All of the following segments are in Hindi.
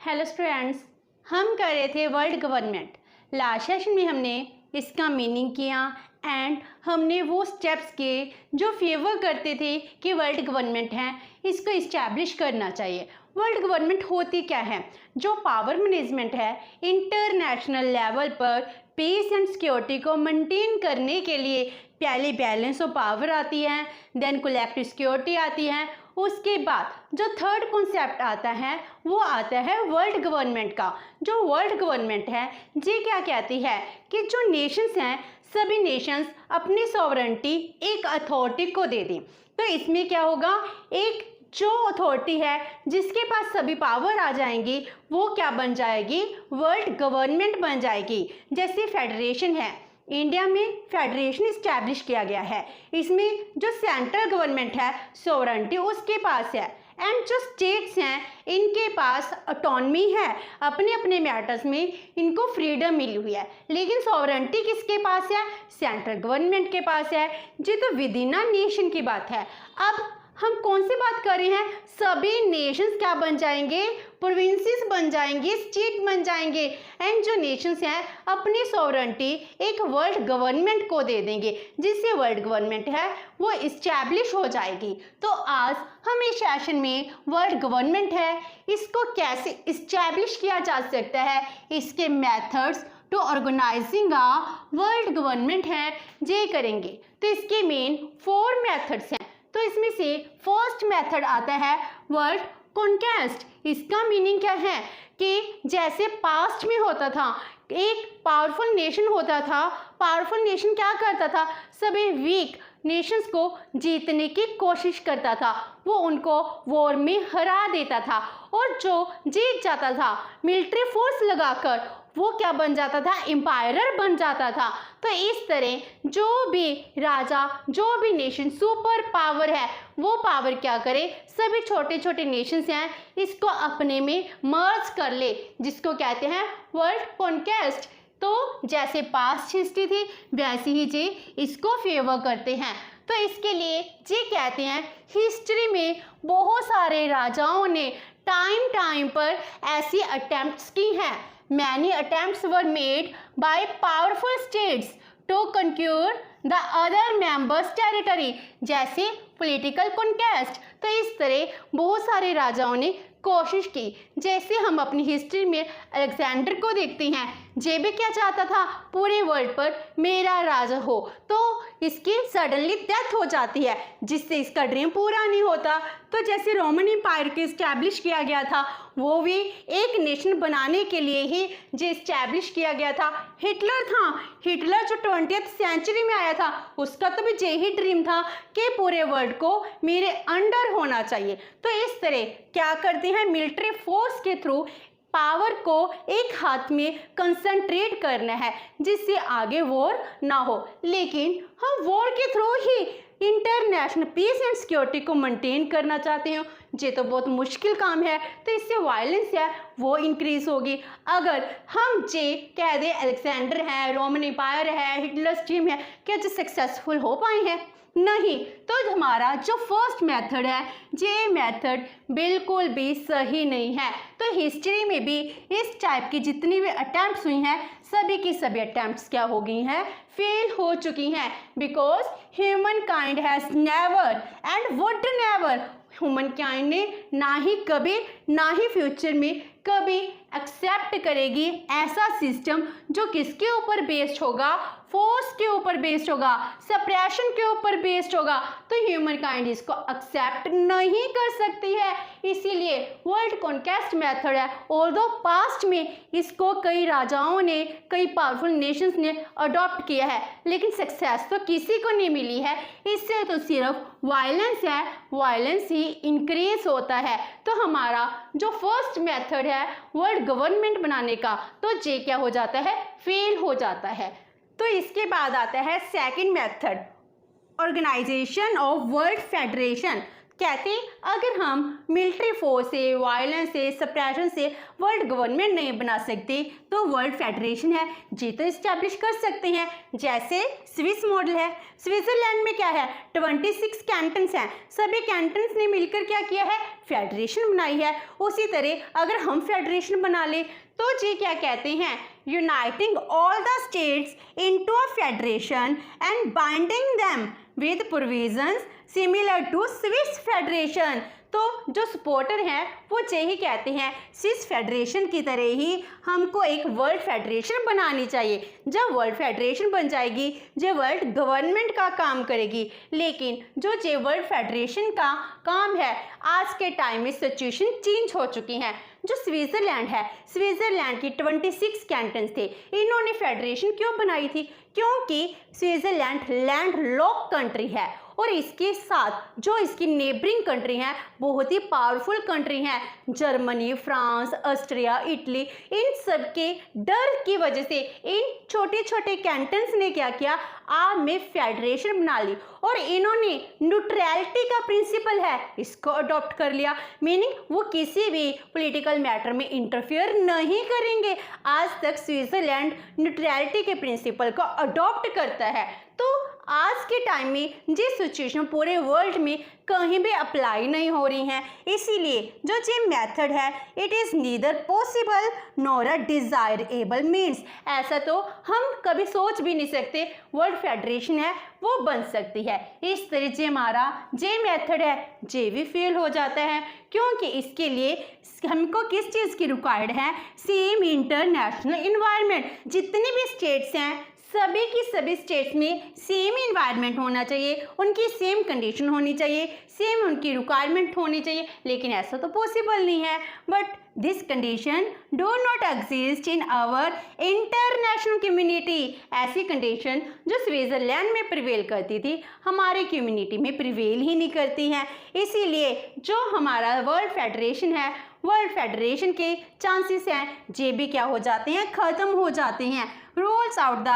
हेलो स्टूडेंट्स, हम कर रहे थे वर्ल्ड गवर्नमेंट। लास्ट सेशन में हमने इसका मीनिंग किया एंड हमने वो स्टेप्स किए जो फेवर करते थे कि वर्ल्ड गवर्नमेंट है इसको इस्टेब्लिश करना चाहिए। वर्ल्ड गवर्नमेंट होती क्या है? जो पावर मैनेजमेंट है इंटरनेशनल लेवल पर पीस एंड सिक्योरिटी को मेंटेन करने के लिए पहले बैलेंस ऑफ पावर आती है, देन कलेक्टिव सिक्योरिटी आती है, उसके बाद जो थर्ड कॉन्सेप्ट आता है वो आता है वर्ल्ड गवर्नमेंट का। जो वर्ल्ड गवर्नमेंट है ये क्या कहती है कि जो नेशंस हैं सभी नेशंस अपनी सॉवरेंटी एक अथॉरिटी को दे दें। तो इसमें क्या होगा, एक जो अथॉरिटी है जिसके पास सभी पावर आ जाएंगी वो क्या बन जाएगी, वर्ल्ड गवर्नमेंट बन जाएगी। जैसे फेडरेशन है, इंडिया में फेडरेशन इस्टेब्लिश किया गया है, इसमें जो सेंट्रल गवर्नमेंट है सॉवरेंटी उसके पास है एंड जो स्टेट्स हैं इनके पास ऑटोनमी है, अपने अपने मैटर्स में इनको फ्रीडम मिली हुई है, लेकिन सॉवरेंटी किसके पास है, सेंट्रल गवर्नमेंट के पास है। जी तो विद इन अ नेशन की बात है। अब हम कौन सी बात कर रहे हैं, सभी नेशंस क्या बन जाएंगे, प्रोविंसेस बन जाएंगे, स्टेट बन जाएंगे एंड जो नेशंस हैं अपनी सॉवरेंटी एक वर्ल्ड गवर्नमेंट को दे देंगे जिससे वर्ल्ड गवर्नमेंट है वो इस्टेब्लिश हो जाएगी। तो आज हम इस सेशन में वर्ल्ड गवर्नमेंट है इसको कैसे इस्टेब्लिश किया जा सकता है, इसके methods to organising a world government है ये करेंगे। तो इसके मेन 4 मेथड्स हैं। तो इसमें से फर्स्ट मेथड आता है वर्ल्ड कॉन्क्वेस्ट। इसका मीनिंग क्या है कि जैसे पास्ट में होता था एक पावरफुल नेशन होता था, पावरफुल नेशन क्या करता था, सभी वीक नेशंस को जीतने की कोशिश करता था, वो उनको वॉर में हरा देता था और जो जीत जाता था मिलिट्री फोर्स लगाकर वो क्या बन जाता था, एम्पायरर बन जाता था। तो इस तरह जो भी राजा, जो भी नेशन सुपर पावर है वो पावर क्या करे, सभी छोटे छोटे नेशंस हैं इसको अपने में मर्ज कर ले, जिसको कहते हैं वर्ल्ड कॉन्क्वेस्ट। तो जैसे पास्ट हिस्ट्री थी वैसे ही जी इसको फेवर करते हैं। तो इसके लिए जी कहते हैं हिस्ट्री में बहुत सारे राजाओं ने टाइम पर ऐसी अटेम्प्ट्स की हैं। Many attempts were made by powerful states to conquer the other members' territory, जैसे political conquest। तो इस तरह बहुत सारे राजाओं ने कोशिश की। जैसे हम अपनी हिस्ट्री में अलेक्जेंडर को देखते हैं, ये भी क्या चाहता था, पूरे वर्ल्ड पर मेरा राज हो, तो इसकी सडनली डेथ हो जाती है जिससे इसका ड्रीम पूरा नहीं होता। तो जैसे रोमन एम्पायर को इस्टेब्लिश किया गया था वो भी एक नेशन बनाने के लिए ही जो इस्टेब्लिश किया गया था। हिटलर था, हिटलर जो 20th सेंचुरी में आया था उसका तो भी यही ड्रीम था कि पूरे वर्ल्ड को मेरे अंडर होना चाहिए। तो इस तरह क्या करते हैं, मिलिट्री फोर्स के थ्रू पावर को एक हाथ में कंसंट्रेट करना है जिससे आगे वॉर ना हो, लेकिन हम वॉर के थ्रू ही इंटरनेशनल पीस एंड सिक्योरिटी को मेंटेन करना चाहते हैं। ये तो बहुत मुश्किल काम है, तो इससे वायलेंस है वो इंक्रीज होगी। अगर हम जे कह दें अलेक्जेंडर है, रोमन एम्पायर है, हिटलर टीम है, क्या जो सक्सेसफुल हो पाए हैं, नहीं। तो हमारा जो फर्स्ट मेथड है ये मेथड बिल्कुल भी सही नहीं है। तो हिस्ट्री में भी इस टाइप की जितनी भी अटैम्प्ट्स हुई हैं सभी की सभी अटैम्प्ट्स क्या हो गई हैं, फेल हो चुकी हैं, because human kind has never and would never, human kind ने ना ही कभी ना ही फ्यूचर में कभी एक्सेप्ट करेगी ऐसा सिस्टम जो किसके ऊपर बेस्ड होगा, फोर्स के ऊपर बेस्ड होगा, सप्रेशन के ऊपर बेस्ड होगा। तो ह्यूमन काइंड इसको एक्सेप्ट नहीं कर सकती है, इसीलिए वर्ल्ड कॉन्क्वेस्ट मेथड है। ऑल्दो पास्ट में इसको कई राजाओं ने, कई पावरफुल नेशंस ने अडॉप्ट किया है, लेकिन सक्सेस तो किसी को नहीं मिली है। इससे तो सिर्फ वायलेंस है, वायलेंस ही इंक्रीज होता है। तो हमारा जो फर्स्ट मेथड है वर्ल्ड गवर्नमेंट बनाने का, तो ये क्या हो जाता है, फेल हो जाता है। तो इसके बाद आता है second method, organisation of world federation. कहते अगर हम मिलिट्री फोर्स से, वायलेंस से, सप्रेशन से वर्ल्ड गवर्नमेंट नहीं बना सकते तो वर्ल्ड फेडरेशन है जी तो इस्टेब्लिश कर सकते हैं। जैसे स्विस मॉडल है, स्विट्जरलैंड में क्या है 26 कैंटन्स हैं, सभी कैंटन्स ने मिलकर क्या किया है फेडरेशन बनाई है। उसी तरह अगर हम फेडरेशन बना ले तो जी क्या कहते हैं uniting all the states into a federation and binding them with provisions similar to Swiss federation. तो जो सपोर्टर हैं वो यही कहते हैं स्विस फेडरेशन की तरह ही हमको एक वर्ल्ड फेडरेशन बनानी चाहिए। जब वर्ल्ड फेडरेशन बन जाएगी जो वर्ल्ड गवर्नमेंट का काम करेगी। लेकिन जो ये वर्ल्ड फेडरेशन का काम है आज के टाइम में सिचुएशन चेंज हो चुकी है। जो स्विट्जरलैंड है, स्विट्जरलैंड की 26 कैंटन्स थे, इन्होंने फेडरेशन क्यों बनाई थी? क्योंकि स्विट्जरलैंड लैंड लॉक कंट्री है और इसके साथ जो इसकी नेबरिंग कंट्री हैं बहुत ही पावरफुल कंट्री हैं, जर्मनी, फ्रांस, ऑस्ट्रिया, इटली, इन सब के डर की वजह से इन छोटे छोटे कैंटन्स ने क्या किया आप में फेडरेशन बना ली और इन्होंने न्यूट्रलिटी का प्रिंसिपल है इसको अडॉप्ट कर लिया। मीनिंग वो किसी भी पॉलिटिकल मैटर में इंटरफेयर नहीं करेंगे। आज तक स्विट्जरलैंड न्यूट्रलिटी के प्रिंसिपल को अडॉप्ट करता है। तो आज के टाइम में जिस सिचुएशन पूरे वर्ल्ड में कहीं भी अप्लाई नहीं हो रही हैं, इसीलिए जो ये मेथड है it is neither possible nor a desirable means. ऐसा तो हम कभी सोच भी नहीं सकते वर्ल्ड फेडरेशन है वो बन सकती है। इस तरह से हमारा जे मेथड है जे भी फेल हो जाता है क्योंकि इसके लिए हमको किस चीज़ की रिक्वायर्ड है सेम इंटरनेशनल इन्वायरमेंट। जितने भी स्टेट्स हैं सभी की सभी स्टेट्स में सेम इन्वायरमेंट होना चाहिए, उनकी सेम कंडीशन होनी चाहिए, सेम उनकी रिक्वायरमेंट होनी चाहिए। लेकिन ऐसा तो पॉसिबल नहीं है। But this condition do not exist in our international community. ऐसी कंडीशन जो स्विट्जरलैंड में प्रिवेल करती थी हमारी कम्युनिटी में प्रिवेल ही नहीं करती हैं। इसीलिए जो हमारा वर्ल्ड फेडरेशन है वर्ल्ड फेडरेशन के चांसेस हैं जे भी क्या हो जाते हैं ख़त्म हो जाते हैं। Rules out the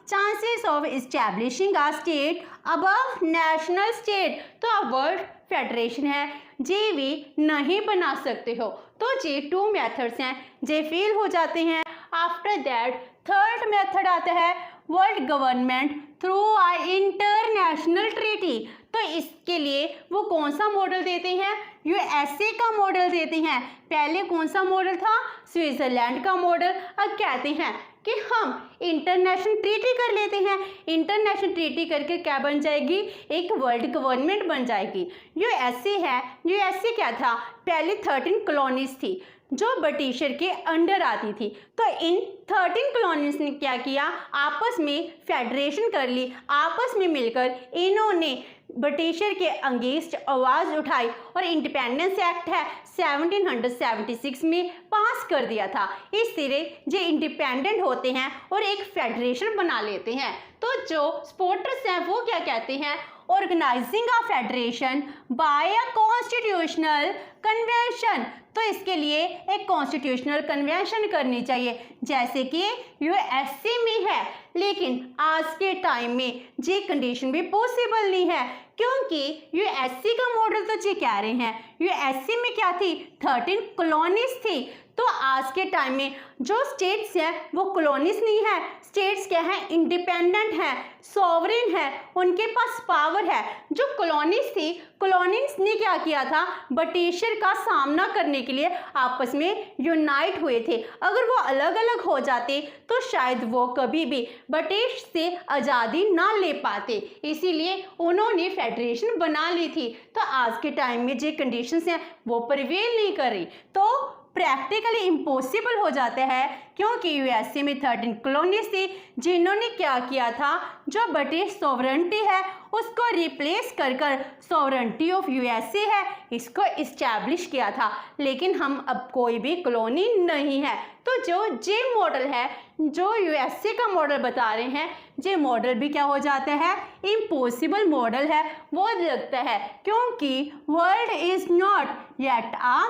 chances of establishing a state above national state. तो अब वर्ल्ड फेडरेशन है जे भी नहीं बना सकते हो। तो जे 2 मेथड्स हैं जे फेल हो जाते हैं। आफ्टर दैट थर्ड मेथड आता है world government through a international treaty. तो इसके लिए वो कौन सा मॉडल देते हैं यूएसए का मॉडल देते हैं। पहले कौन सा मॉडल था स्विट्जरलैंड का मॉडल। अब कहते हैं कि हम इंटरनेशनल ट्रीटी कर लेते हैं। इंटरनेशनल ट्रीटी करके क्या बन जाएगी एक वर्ल्ड गवर्नमेंट बन जाएगी। यूएसए है, यूएसए क्या था पहले 13 कॉलोनीज थी जो ब्रिटिशर के अंडर आती थी। तो इन 13 कॉलोनीज ने क्या किया आपस में फेडरेशन कर ली। आपस में मिलकर इन्होंने ब्रिटिशर के अगेंस्ट आवाज़ उठाई और इंडिपेंडेंस एक्ट है 1776 में पास कर दिया था। इस तरह जो इंडिपेंडेंट होते हैं और एक फेडरेशन बना लेते हैं। तो जो सपोर्टर्स हैं वो क्या कहते हैं organising a federation by a constitutional convention. तो इसके लिए एक कॉन्स्टिट्यूशनल कन्वेंशन करनी चाहिए जैसे कि यूएसए में है। लेकिन आज के टाइम में ये कंडीशन भी पॉसिबल नहीं है क्योंकि यूएसए का मॉडल तो ये कह रहे हैं यूएसए में क्या थी 13 कॉलोनीज थी। तो आज के टाइम में जो स्टेट्स हैं वो कॉलोनीज नहीं है, स्टेट्स क्या हैं इंडिपेंडेंट हैं, सॉवरेन है, उनके पास पावर है। जो कॉलोनीज थी कॉलोनीज ने क्या किया था ब्रिटिशर का सामना करने के लिए आपस में यूनाइट हुए थे। अगर वो अलग अलग हो जाते तो शायद वो कभी भी ब्रिटिश से आज़ादी ना ले पाते। इसीलिए उन्होंने फेडरेशन बना ली थी। तो आज के टाइम में जो कंडीशंस हैं वो प्रिवेल नहीं कर रही तो प्रैक्टिकली इम्पॉसिबल हो जाता है क्योंकि यूएसए में 13 कॉलोनीज थी जिन्होंने क्या किया था जो ब्रिटिश सॉवरेनिटी है उसको रिप्लेस कर सॉवरेनिटी ऑफ यूएसए है इसको इस्टेब्लिश किया था। लेकिन हम अब कोई भी कॉलोनी नहीं है। तो जो जे मॉडल है जो यूएसए का मॉडल बता रहे हैं जे मॉडल भी क्या हो जाता है इम्पॉसिबल मॉडल है वो लगता है क्योंकि world is not yet a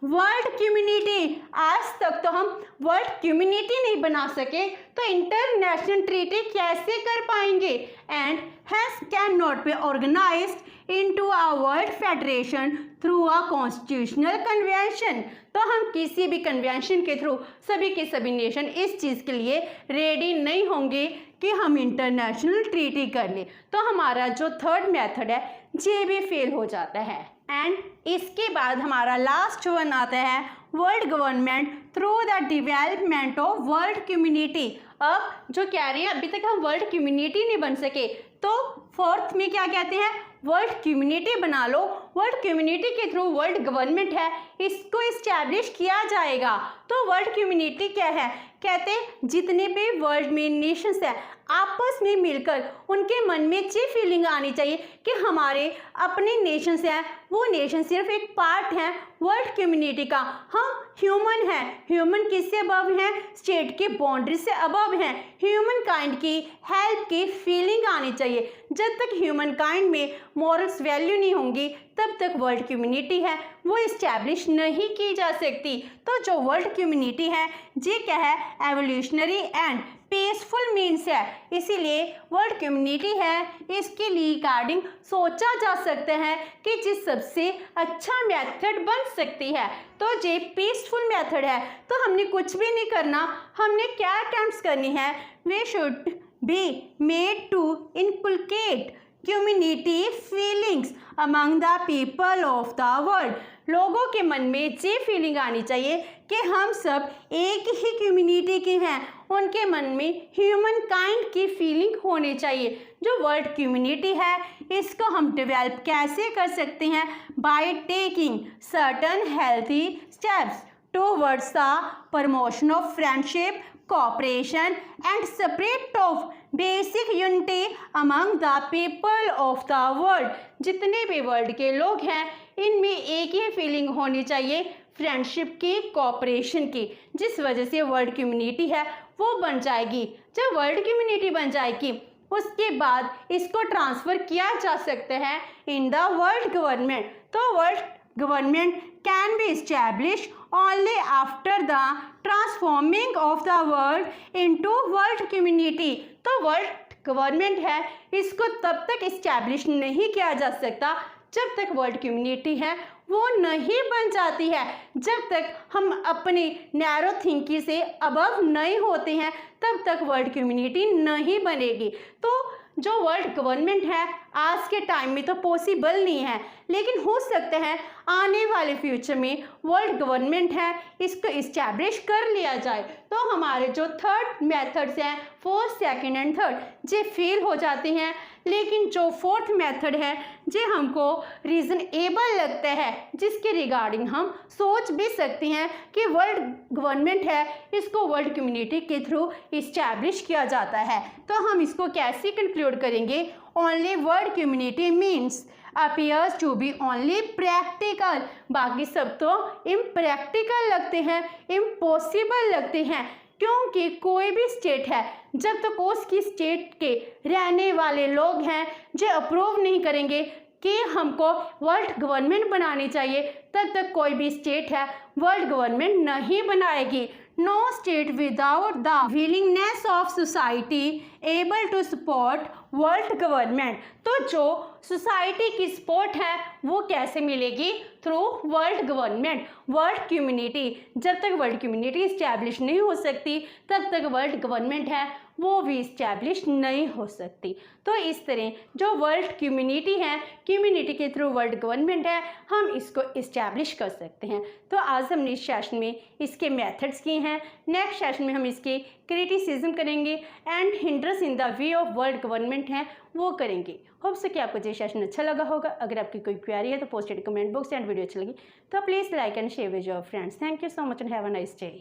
world community, आज तक तो हम वर्ल्ड कम्युनिटी नहीं बना सके तो इंटरनेशनल ट्रीटी कैसे कर पाएंगे। And has can not be organised into a world federation through a constitutional convention. तो हम किसी भी कन्वेंशन के थ्रू सभी के सभी नेशन इस चीज़ के लिए रेडी नहीं होंगे कि हम इंटरनेशनल ट्रीटी कर ले। तो हमारा जो थर्ड मेथड है ये भी फेल हो जाता है। एंड इसके बाद हमारा लास्ट वन आता है world government through the development of world community. अब जो कह रहे हैं अभी तक हम वर्ल्ड कम्युनिटी नहीं बन सके तो फोर्थ में क्या कहते हैं, वर्ल्ड कम्युनिटी बना लो। वर्ल्ड कम्युनिटी के थ्रू वर्ल्ड गवर्नमेंट है इसको इस्टेब्लिश किया जाएगा। तो वर्ल्ड कम्युनिटी क्या है, कहते हैं जितने भी वर्ल्ड में नेशंस है आपस में मिलकर उनके मन में ये फीलिंग आनी चाहिए कि हमारे अपने नेशंस हैं, वो नेशन सिर्फ एक पार्ट है वर्ल्ड कम्युनिटी का। हम ह्यूमन हैं, ह्यूमन किससे अबव हैं, स्टेट की बाउंड्री से अबव हैं। ह्यूमन काइंड की हेल्प की फीलिंग आनी चाहिए। जब तक ह्यूमन काइंड में मॉरल्स वैल्यू नहीं होंगी तब तक वर्ल्ड कम्युनिटी है वो इस्टेब्लिश नहीं की जा सकती। तो जो वर्ल्ड कम्युनिटी है ये क्या है, एवोल्यूशनरी एंड पीसफुल मीन्स है, इसीलिए वर्ल्ड कम्युनिटी है इसके रिगार्डिंग सोचा जा सकता है कि जिस सबसे अच्छा मेथड बन सकती है। तो ये पीसफुल मेथड है तो हमने कुछ भी नहीं करना, हमने क्या अटेम्प्ट्स करनी है, we should be made to inculcate community feelings among the people of the world. लोगों के मन में ये फीलिंग आनी चाहिए कि हम सब एक ही कम्युनिटी के हैं, उनके मन में ह्यूमन काइंड की फीलिंग होनी चाहिए। जो वर्ल्ड कम्युनिटी है इसको हम डेवलप कैसे कर सकते हैं, by taking certain healthy steps towards the promotion of friendship, cooperation and spirit of basic unity among the people of the world। जितने भी वर्ल्ड के लोग हैं इनमें एक ही फीलिंग होनी चाहिए फ्रेंडशिप की, कोऑपरेशन की, जिस वजह से वर्ल्ड कम्युनिटी है वो बन जाएगी। जब वर्ल्ड कम्युनिटी बन जाएगी उसके बाद इसको ट्रांसफ़र किया जा सकता है इन द वर्ल्ड गवर्नमेंट। तो world government can be established only after the transforming of the world into world community। तो वर्ल्ड गवर्नमेंट है इसको तब तक इस्टेब्लिश नहीं किया जा सकता जब तक वर्ल्ड कम्युनिटी है वो नहीं बन जाती है। जब तक हम अपनी नैरो थिंकिंग से अबव नहीं होते हैं तब तक वर्ल्ड कम्युनिटी नहीं बनेगी। तो जो वर्ल्ड गवर्नमेंट है आज के टाइम में तो पॉसिबल नहीं है, लेकिन हो सकता है आने वाले फ्यूचर में वर्ल्ड गवर्नमेंट है इसको इस्टेब्लिश कर लिया जाए। तो हमारे जो थर्ड मेथड्स हैं फोर्थ, सेकंड एंड थर्ड ये फेल हो जाते हैं, लेकिन जो फोर्थ मेथड है ये हमको रीजनेबल लगता है, जिसके रिगार्डिंग हम सोच भी सकते हैं कि वर्ल्ड गवर्नमेंट है इसको वर्ल्ड कम्युनिटी के थ्रू इस्टेब्लिश किया जाता है। तो हम इसको कैसे कंक्लूड करेंगे, only world community means appears to be only practical. बाकी सब तो इम्प्रैक्टिकल लगते हैं, इम्पॉसिबल लगते हैं, क्योंकि कोई भी स्टेट है जब तक उसकी स्टेट के रहने वाले लोग हैं जो अप्रूव नहीं करेंगे कि हमको वर्ल्ड गवर्नमेंट बनानी चाहिए तब तक कोई भी स्टेट है वर्ल्ड गवर्नमेंट नहीं बनाएगी। No state without the willingness of society able to support world government. तो जो सोसाइटी की सपोर्ट है वो कैसे मिलेगी, through world government, world community. जब तक वर्ल्ड कम्युनिटी इस्टेब्लिश नहीं हो सकती तब तक वर्ल्ड गवर्नमेंट है वो भी इस्टेब्लिश नहीं हो सकती। तो इस तरह जो वर्ल्ड कम्युनिटी है, कम्युनिटी के थ्रू वर्ल्ड गवर्नमेंट है, हम इसको इस्टेब्लिश कर सकते हैं। तो आज हमने इस सेशन में इसके मेथड्स किए हैं, नेक्स्ट सेशन में हम इसके क्रिटिसिज्म करेंगे and hindrance in the way of world government हैं वो करेंगे। होप से कि आपको ये सेशन अच्छा लगा होगा। अगर आपकी कोई क्वेरी है तो post it comment box and video अच्छी लगी तो please like and share with your friends. Thank you so much and have a nice day.